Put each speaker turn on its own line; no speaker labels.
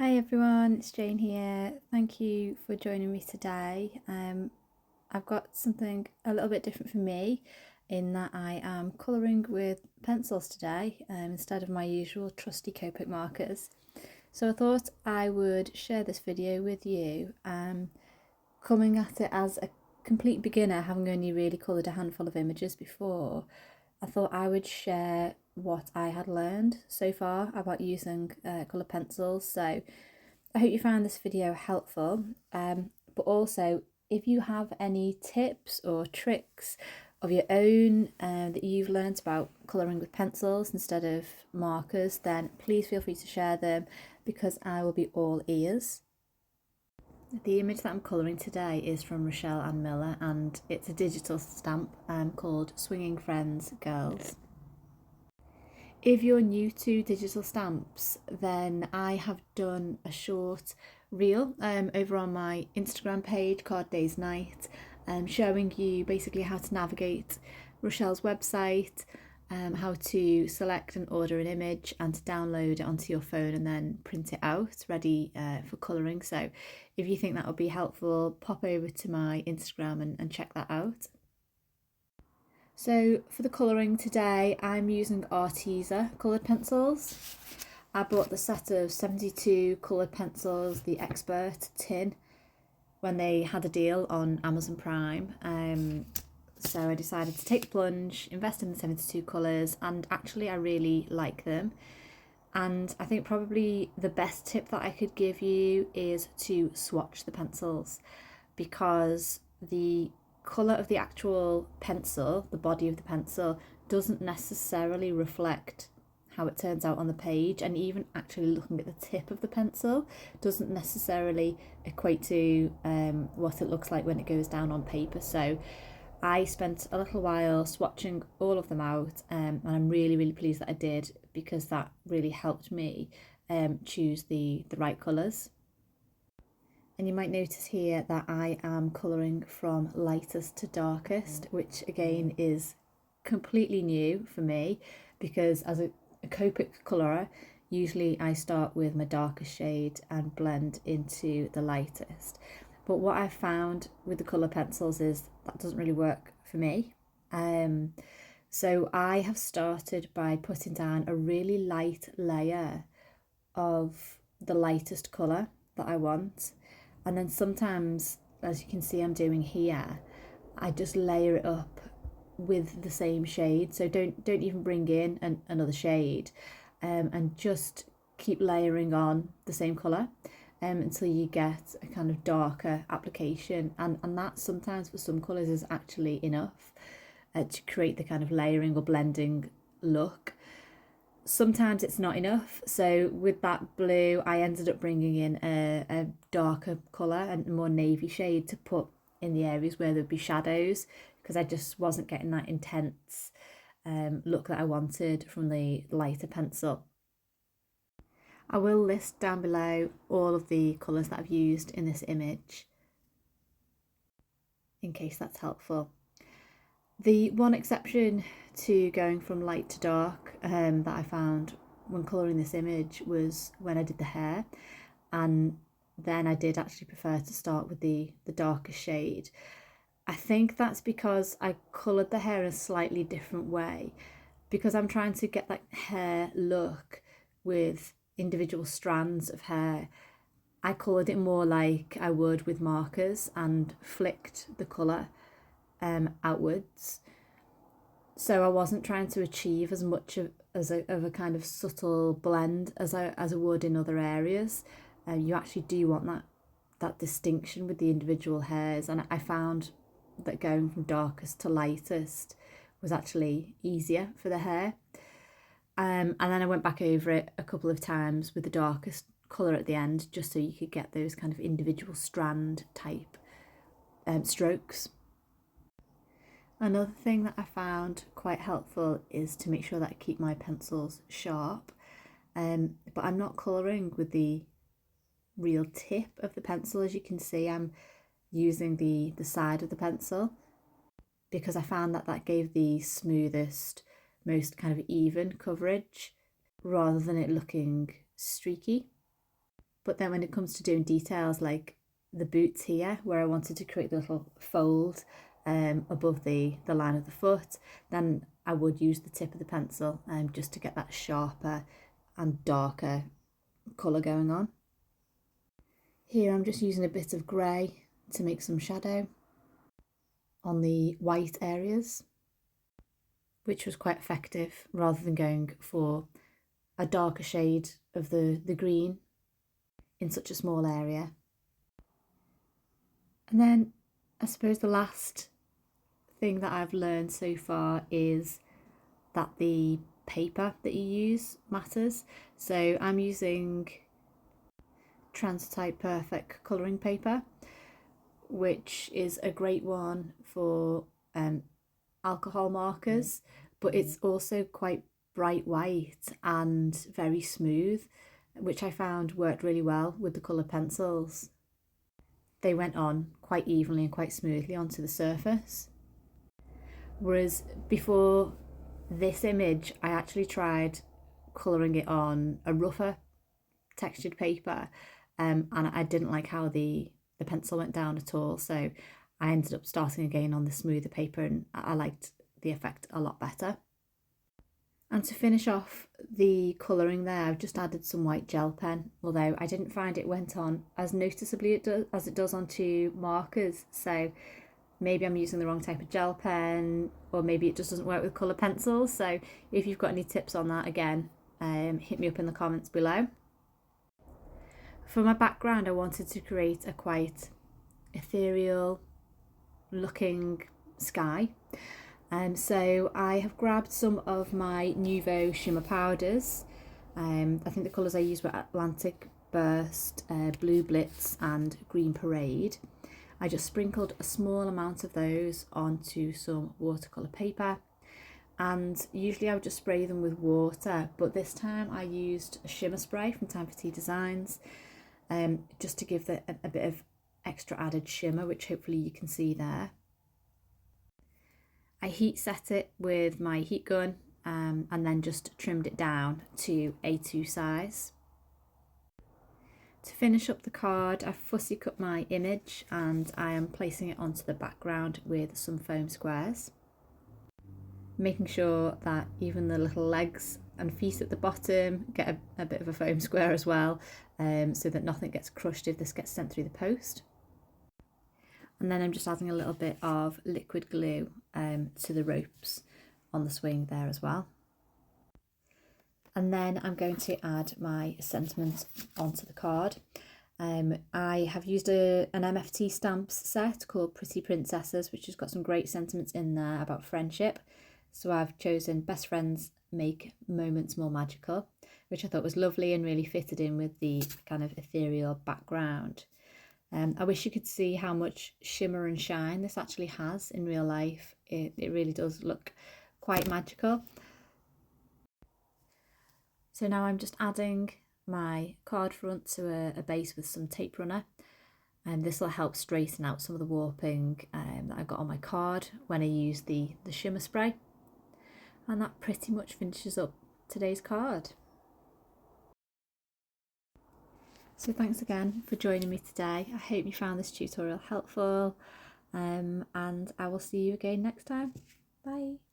Hi everyone, it's Jane here. Thank you for joining me today. I've got something a little bit different for me in that I am colouring with pencils today instead of my usual trusty Copic markers. So I thought I would share this video with you, coming at it as a complete beginner, having only really coloured a handful of images before. I thought I would share what I had learned so far about using colour pencils. So I hope you found this video helpful, but also if you have any tips or tricks of your own that you've learnt about colouring with pencils instead of markers, then please feel free to share them because I will be all ears. The image that I'm colouring today is from Rochelle and Miller, and it's a digital stamp called Swinging Friends Girls. If you're new to digital stamps, then I have done a short reel over on my Instagram page, Card Days Night, showing you basically how to navigate Rochelle's website, how to select and order an image and to download it onto your phone and then print it out ready for colouring. So if you think that would be helpful, pop over to my Instagram and check that out. So for the colouring today, I'm using Arteza coloured pencils. I bought the set of 72 coloured pencils, the Expert tin, when they had a deal on Amazon Prime. So I decided to take the plunge, invest in the 72 colours, and actually I really like them. And I think probably the best tip that I could give you is to swatch the pencils, because the colour of the actual pencil, the body of the pencil, doesn't necessarily reflect how it turns out on the page, and even actually looking at the tip of the pencil doesn't necessarily equate to what it looks like when it goes down on paper. So I spent a little while swatching all of them out, and I'm really pleased that I did, because that really helped me choose the right colours. And you might notice here that I am colouring from lightest to darkest, which again is completely new for me, because as a Copic colourer, usually I start with my darkest shade and blend into the lightest. But what I've found with the colour pencils is that doesn't really work for me. So I have started by putting down a really light layer of the lightest colour that I want. And then sometimes, as you can see I'm doing here, I just layer it up with the same shade. So don't even bring in another shade, and just keep layering on the same colour until you get a kind of darker application. And that sometimes for some colours is actually enough to create the kind of layering or blending look. Sometimes it's not enough. So with that blue, I ended up bringing in a darker colour and a more navy shade to put in the areas where there'd be shadows, because I just wasn't getting that intense look that I wanted from the lighter pencil. I will list down below all of the colours that I've used in this image, in case that's helpful. The one exception to going from light to dark that I found when colouring this image was when I did the hair, and then I did actually prefer to start with the darker shade. I think that's because I coloured the hair in a slightly different way, because I'm trying to get that hair look with individual strands of hair. I coloured it more like I would with markers and flicked the colour outwards. So I wasn't trying to achieve as much of a kind of subtle blend as I would in other areas. You actually do want that distinction with the individual hairs, and I found that going from darkest to lightest was actually easier for the hair. And then I went back over it a couple of times with the darkest colour at the end, just so you could get those kind of individual strand type strokes. Another thing that I found quite helpful is to make sure that I keep my pencils sharp, but I'm not colouring with the real tip of the pencil. As you can see, I'm using the side of the pencil, because I found that gave the smoothest, most kind of even coverage, rather than it looking streaky. But then when it comes to doing details like the boots here, where I wanted to create the little fold above the line of the foot, then I would use the tip of the pencil just to get that sharper and darker colour going on. Here I'm just using a bit of grey to make some shadow on the white areas, which was quite effective rather than going for a darker shade of the green in such a small area. And then I suppose the last thing that I've learned so far is that the paper that you use matters. So I'm using Transtype Perfect colouring paper, which is a great one for alcohol markers, but it's also quite bright white and very smooth, which I found worked really well with the coloured pencils. They went on quite evenly and quite smoothly onto the surface. Whereas before this image, I actually tried colouring it on a rougher textured paper, and I didn't like how the pencil went down at all, so I ended up starting again on the smoother paper, and I liked the effect a lot better. And to finish off the colouring there, I've just added some white gel pen, although I didn't find it went on as noticeably as it does onto markers, so maybe I'm using the wrong type of gel pen, or maybe it just doesn't work with colour pencils. So if you've got any tips on that, again, hit me up in the comments below. For my background, I wanted to create a quite ethereal looking sky. So I have grabbed some of my Nuvo Shimmer powders. I think the colours I used were Atlantic Burst, Blue Blitz and Green Parade. I just sprinkled a small amount of those onto some watercolour paper, and usually I would just spray them with water, but this time I used a shimmer spray from Time for Tea Designs, just to give a bit of extra added shimmer, which hopefully you can see there. I heat set it with my heat gun and then just trimmed it down to A2 size. To finish up the card, I've fussy cut my image and I am placing it onto the background with some foam squares, making sure that even the little legs and feet at the bottom get a bit of a foam square as well, so that nothing gets crushed if this gets sent through the post. And then I'm just adding a little bit of liquid glue to the ropes on the swing there as well. And then I'm going to add my sentiment onto the card. I have used an MFT Stamps set called Pretty Princesses, which has got some great sentiments in there about friendship. So I've chosen Best Friends Make Moments More Magical, which I thought was lovely and really fitted in with the kind of ethereal background. I wish you could see how much shimmer and shine this actually has in real life. It really does look quite magical. So now I'm just adding my card front to a base with some tape runner, and this will help straighten out some of the warping that I got on my card when I used the shimmer spray. And that pretty much finishes up today's card. So thanks again for joining me today. I hope you found this tutorial helpful, and I will see you again next time. Bye.